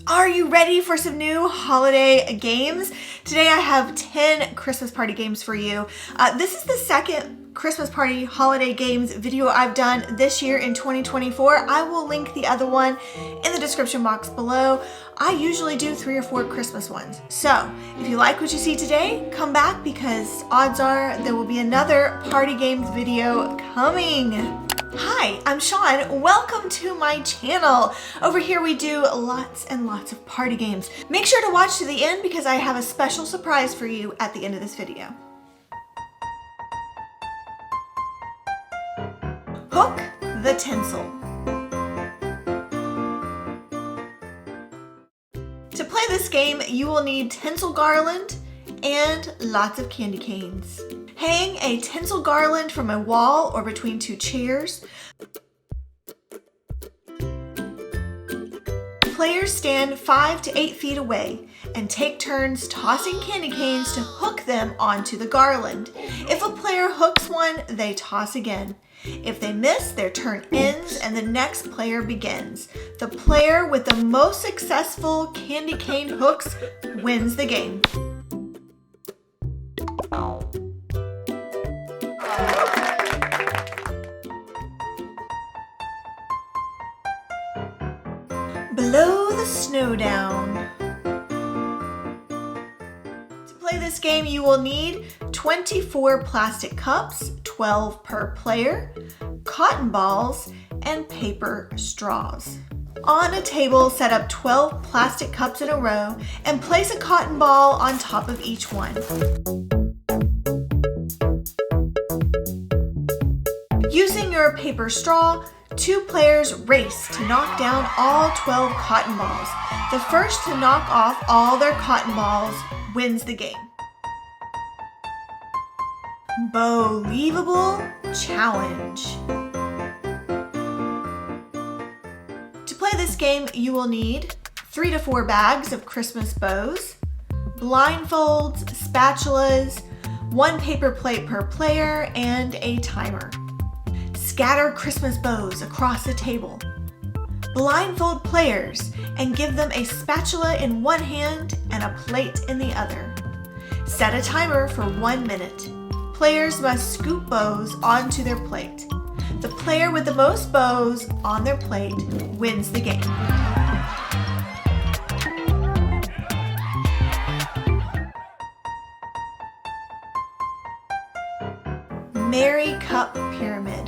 Are you ready for some new holiday games? Today I have 10 Christmas party games for you. This is the second Christmas party holiday games video I've done this year in 2024. I will link the other one in the description box below. I usually do 3 or 4 Christmas ones. So if you like what you see today, come back because odds are there will be another party games video coming. Hi, I'm Shawn. Welcome to my channel. Over here we do lots and lots of party games. Make sure to watch to the end because I have a special surprise for you at the end of this video. Hook the tinsel. To play this game, you will need tinsel garland and lots of candy canes. Hang a tinsel garland from a wall or between 2 chairs. Players stand 5 to 8 feet away and take turns tossing candy canes to hook them onto the garland. If a player hooks one, they toss again. If they miss, their turn ends and the next player begins. The player with the most successful candy cane hooks wins the game. Blow the snow down. To play this game, you will need 24 plastic cups, 12 per player, cotton balls, and paper straws. On a table, set up 12 plastic cups in a row and place a cotton ball on top of each one. Using your paper straw, 2 players race to knock down all 12 cotton balls. The first to knock off all their cotton balls wins the game. Bow-lievable challenge. To play this game, you will need 3 to 4 bags of Christmas bows, blindfolds, spatulas, 1 paper plate per player, and a timer. Scatter Christmas bows across the table. Blindfold players and give them a spatula in one hand and a plate in the other. Set a timer for 1 minute. Players must scoop bows onto their plate. The player with the most bows on their plate wins the game. Merry Cup Pyramid.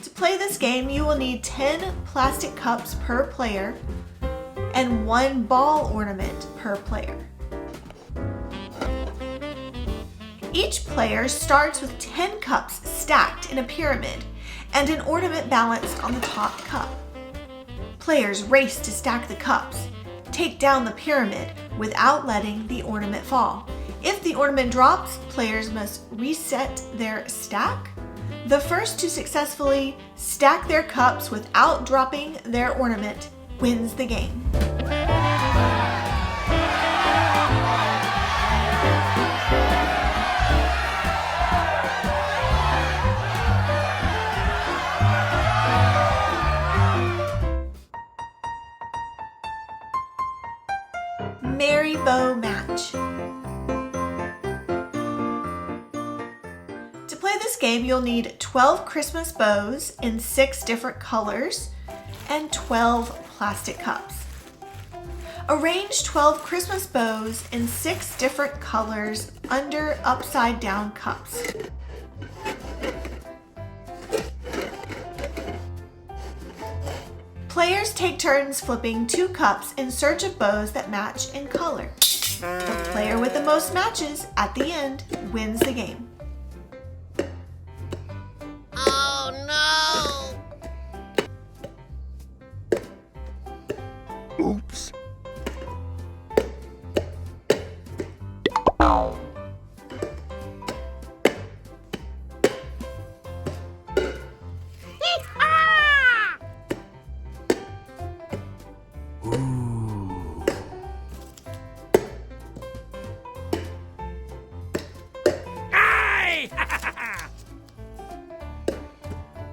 To play this game, you will need 10 plastic cups per player and 1 ball ornament per player. Each player starts with 10 cups stacked in a pyramid and an ornament balanced on the top cup. Players race to stack the cups, take down the pyramid without letting the ornament fall. If the ornament drops, players must reset their stack. The first to successfully stack their cups without dropping their ornament wins the game. Merry Bow Match. To play this game, you'll need 12 Christmas bows in 6 different colors and 12 plastic cups. Arrange 12 Christmas bows in 6 different colors under upside down cups. Players take turns flipping 2 cups in search of bows that match in color. The player with the most matches at the end wins the game. Oh no! Oops.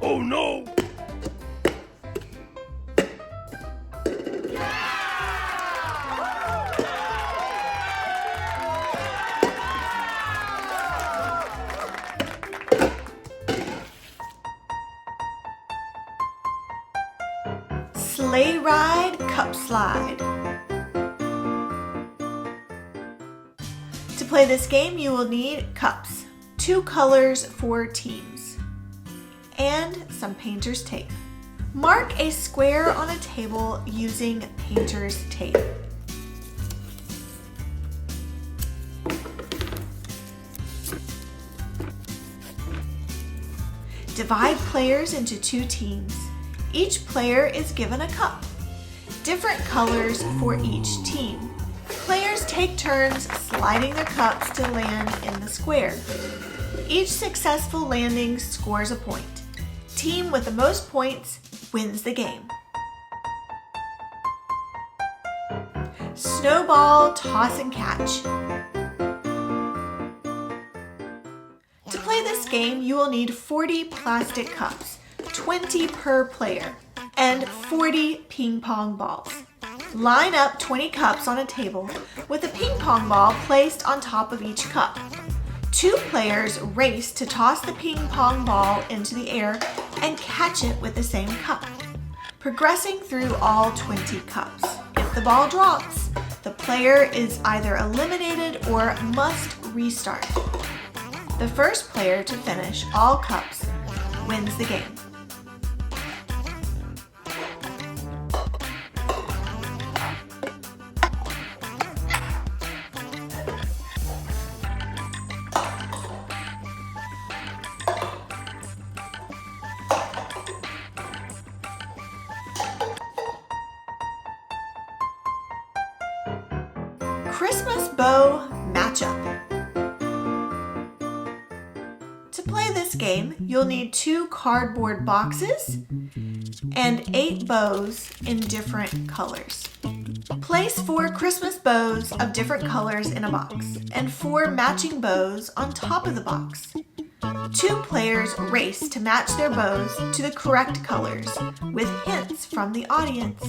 Oh no! Sleigh ride, cup slide. To play this game, you will need cups, 2 colors for teams, and some painter's tape. Mark a square on a table using painter's tape. Divide players into 2 teams. Each player is given a cup. Different colors for each team. Players take turns sliding their cups to land in the square. Each successful landing scores a point. Team with the most points wins the game. Snowball, toss and catch. To play this game, you will need 40 plastic cups, 20 per player, and 40 ping pong balls. Line up 20 cups on a table with a ping pong ball placed on top of each cup. 2 players race to toss the ping pong ball into the air and catch it with the same cup, progressing through all 20 cups. If the ball drops, the player is either eliminated or must restart. The first player to finish all cups wins the game. Christmas bow matchup. To play this game, you'll need 2 cardboard boxes and 8 bows in different colors. Place 4 Christmas bows of different colors in a box and 4 matching bows on top of the box. 2 players race to match their bows to the correct colors with hints from the audience.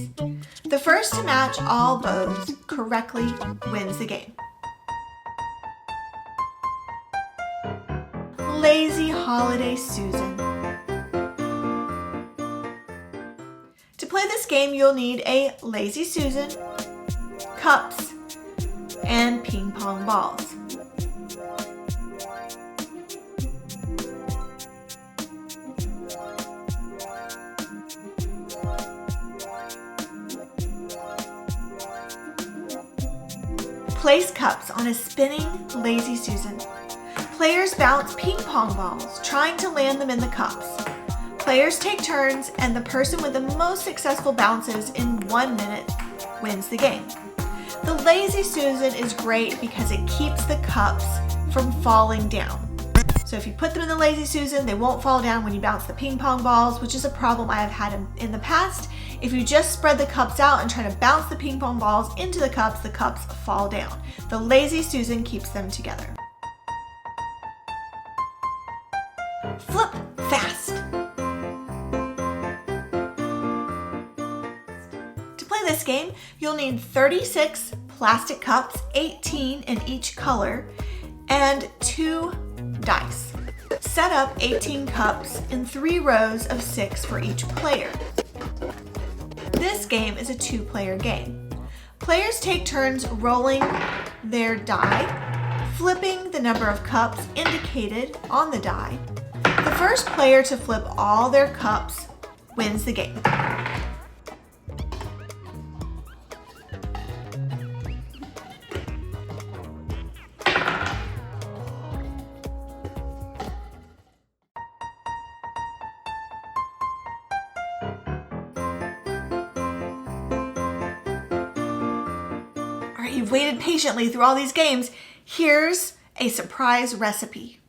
The first to match all bows correctly wins the game. Lazy Holiday Susan. To play this game, you'll need a Lazy Susan, cups, and ping pong balls. Place cups on a spinning Lazy Susan. Players bounce ping pong balls, trying to land them in the cups. Players take turns, and the person with the most successful bounces in 1 minute wins the game. The Lazy Susan is great because it keeps the cups from falling down. So if you put them in the Lazy Susan, they won't fall down when you bounce the ping pong balls, which is a problem I have had in the past. If you just spread the cups out and try to bounce the ping pong balls into the cups fall down. The Lazy Susan keeps them together. Flip fast. To play this game, you'll need 36 plastic cups, 18 in each color, and 2 dice. Set up 18 cups in 3 rows of 6 for each player. This game is a 2-player game. Players take turns rolling their die, flipping the number of cups indicated on the die. The first player to flip all their cups wins the game. You've waited patiently through all these games. Here's a surprise recipe.